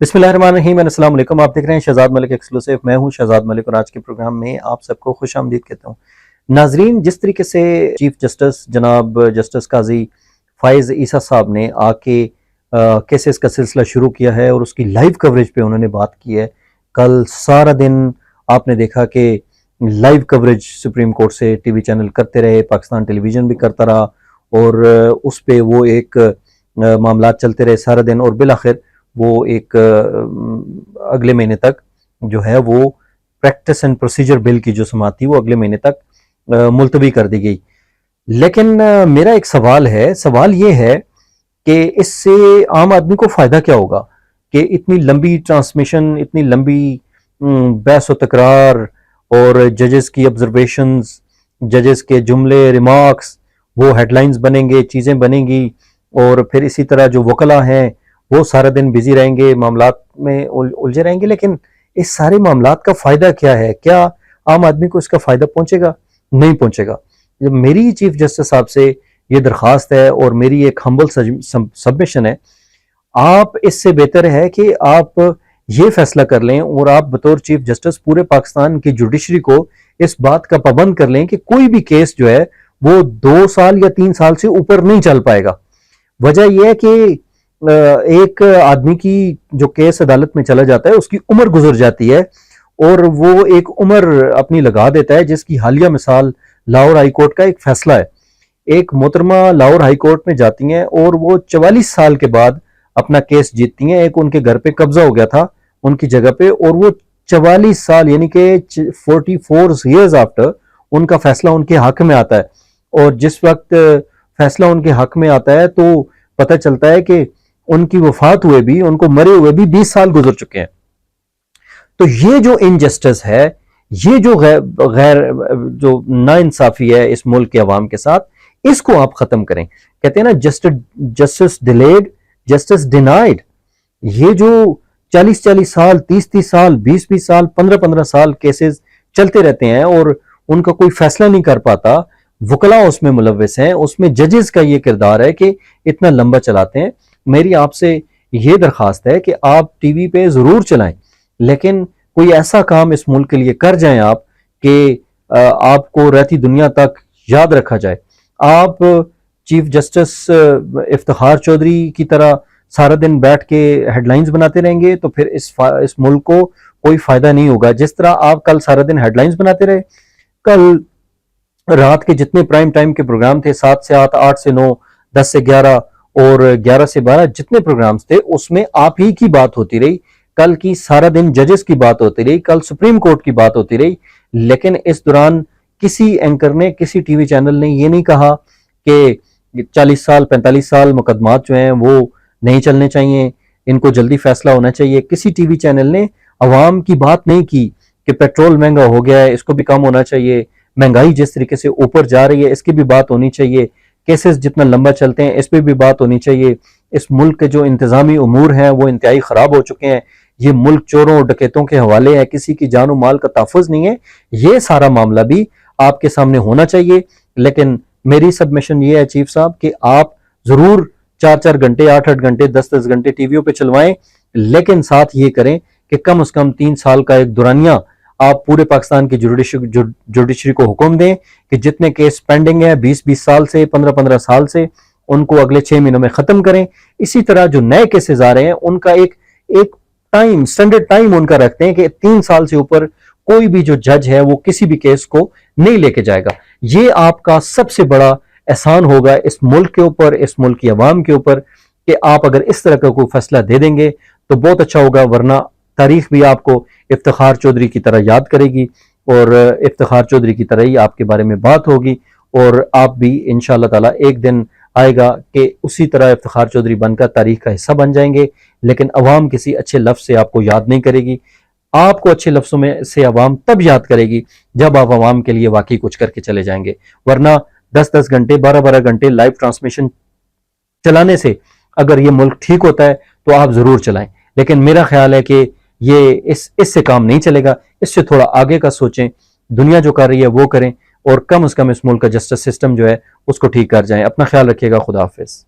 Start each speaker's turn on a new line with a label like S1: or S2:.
S1: बिस्मिल्लाहिर्रहमानिर्रहीम, अस्सलाम वालेकुम। आप देख रहे हैं शहजाद मलिक एक्सक्लूसिव। मैं हूं शहजाद मलिक और आज के प्रोग्राम में आप सबको खुश आमदीद कहता हूं। नाजरीन, जिस तरीके से चीफ जस्टिस जनाब जस्टिस काजी फाइज ईसा साहब ने आके केसेस का सिलसिला शुरू किया है और उसकी लाइव कवरेज पे उन्होंने बात की है। कल सारा दिन आपने देखा कि लाइव कवरेज सुप्रीम कोर्ट से टीवी चैनल करते रहे, पाकिस्तान टेलीविजन भी करता रहा और उस पे वो एक मामला चलते रहे सारा दिन और बिल आखिर वो एक अगले महीने तक जो है वो प्रैक्टिस एंड प्रोसीजर बिल की जो समाअत थी वो अगले महीने तक मुलतवी कर दी गई। लेकिन मेरा एक सवाल ये है कि इससे आम आदमी को फ़ायदा क्या होगा कि इतनी लंबी ट्रांसमिशन, इतनी लंबी बहस व तकरार और जजेस की ऑब्जर्वेशंस, जजेस के जुमले, रिमार्क्स, वो हेडलाइंस बनेंगे, चीज़ें बनेंगी और फिर इसी तरह जो वकला हैं वो सारा दिन बिजी रहेंगे, मामलात में उलझे रहेंगे। लेकिन इस सारे मामलात का फ़ायदा क्या है? क्या आम आदमी को इसका फ़ायदा पहुंचेगा? नहीं पहुंचेगा। मेरी चीफ जस्टिस साहब से ये दरख्वास्त है और मेरी एक हम्बल सबमिशन है, आप इससे बेहतर है कि आप ये फैसला कर लें और आप बतौर चीफ जस्टिस पूरे पाकिस्तान की जुडिशरी को इस बात का पाबंद कर लें कि कोई भी केस जो है वो 2 साल या 3 साल से ऊपर नहीं चल पाएगा। वजह यह है कि एक आदमी की जो केस अदालत में चला जाता है उसकी उम्र गुजर जाती है और वो एक उम्र अपनी लगा देता है, जिसकी हालिया मिसाल लाहौर हाई कोर्ट का एक फैसला है। एक मोहतरमा लाहौर हाई कोर्ट में जाती हैं और वो 44 साल के बाद अपना केस जीतती हैं। एक उनके घर पे कब्जा हो गया था उनकी जगह पे और वो 44 साल यानी कि 44 ईयर्स आफ्टर उनका फैसला उनके हक में आता है और जिस वक्त फैसला उनके हक में आता है तो पता चलता है कि उनकी वफात हुए भी, उनको मरे हुए भी 20 साल गुजर चुके हैं। तो ये जो इनजस्टिस है, ये जो गैर जो नाइंसाफी है इस मुल्क के अवाम के साथ, इसको आप खत्म करें। कहते हैं ना, जस्टिस डिलेड जस्टिस डिनाइड। ये जो 40-40 साल, 30-30 साल, 20-20 साल, 15-15 साल केसेस चलते रहते हैं और उनका कोई फैसला नहीं कर पाता, वकला उसमें मुलव्वस हैं, उसमें जजेस का ये किरदार है कि इतना लंबा चलाते हैं। मेरी आपसे ये दरख्वास्त है कि आप टीवी पे जरूर चलाएं, लेकिन कोई ऐसा काम इस मुल्क के लिए कर जाएं आप कि आपको रहती दुनिया तक याद रखा जाए। आप चीफ जस्टिस इफ्तिखार चौधरी की तरह सारा दिन बैठ के हेडलाइंस बनाते रहेंगे तो फिर इस मुल्क को कोई फायदा नहीं होगा। जिस तरह आप कल सारा दिन हेडलाइंस बनाते रहे, कल रात के जितने प्राइम टाइम के प्रोग्राम थे, 7 से 8, 8 से 9, 10 से 11 और 11 से 12 जितने प्रोग्राम्स थे उसमें आप ही की बात होती रही। कल की सारा दिन जजेस की बात होती रही, कल सुप्रीम कोर्ट की बात होती रही, लेकिन इस दौरान किसी एंकर ने, किसी टीवी चैनल ने ये नहीं कहा कि 40 साल 45 साल मुकदमात जो हैं वो नहीं चलने चाहिए, इनको जल्दी फैसला होना चाहिए। किसी टीवी चैनल ने अवाम की बात नहीं की कि पेट्रोल महंगा हो गया है, इसको भी कम होना चाहिए, महंगाई जिस तरीके से ऊपर जा रही है इसकी भी बात होनी चाहिए, केसेस जितना लंबा चलते हैं इस पर भी बात होनी चाहिए। इस मुल्क के जो इंतजामी उमूर हैं वो इंतहाई खराब हो चुके हैं, ये मुल्क चोरों और डकैतों के हवाले है, किसी की जान माल का तहफ़्फ़ुज़ नहीं है। ये सारा मामला भी आपके सामने होना चाहिए। लेकिन मेरी सबमिशन ये है चीफ साहब कि आप जरूर 4-4 घंटे, 8-8 घंटे, 10-10 घंटे टीवियों पे चलवाएं, लेकिन साथ ये करें कि कम से कम 3 साल का एक दुरानिया आप पूरे पाकिस्तान की जुडिशरी को हुक्म दें कि जितने केस पेंडिंग है 20-20 साल से, 15-15 साल से, उनको अगले 6 महीनों में खत्म करें। इसी तरह जो नए केसेस आ रहे हैं उनका एक टाइम, स्टैंडर्ड टाइम उनका रखते हैं कि 3 साल से ऊपर कोई भी जो जज है वो किसी भी केस को नहीं लेके जाएगा। ये आपका सबसे बड़ा एहसान होगा इस मुल्क के ऊपर, इस मुल्क की आवाम के ऊपर, कि आप अगर इस तरह का कोई फैसला दे देंगे तो बहुत अच्छा होगा। वरना तारीख भी आपको इफ्तिखार चौधरी की तरह याद करेगी और इफ्तिखार चौधरी की तरह ही आपके बारे में बात होगी और आप भी इंशाअल्लाह ताला एक दिन आएगा कि उसी तरह इफ्तिखार चौधरी बनकर तारीख का हिस्सा बन जाएंगे। लेकिन अवाम किसी अच्छे लफ्ज़ से आपको याद नहीं करेगी। आपको अच्छे लफ्ज़ों में से अवाम तब याद करेगी जब आप अवाम के लिए वाकई कुछ करके चले जाएंगे। वरना 10-10 घंटे, 12-12 घंटे लाइव ट्रांसमिशन चलाने से अगर ये मुल्क ठीक होता है तो आप जरूर चलाएं। लेकिन मेरा ख्याल है कि ये इससे काम नहीं चलेगा। इससे थोड़ा आगे का सोचें, दुनिया जो कर रही है वो करें और कम से कम इस मुल्क का जस्टिस सिस्टम जो है उसको ठीक कर जाएं। अपना ख्याल रखिएगा। खुदा हाफिज।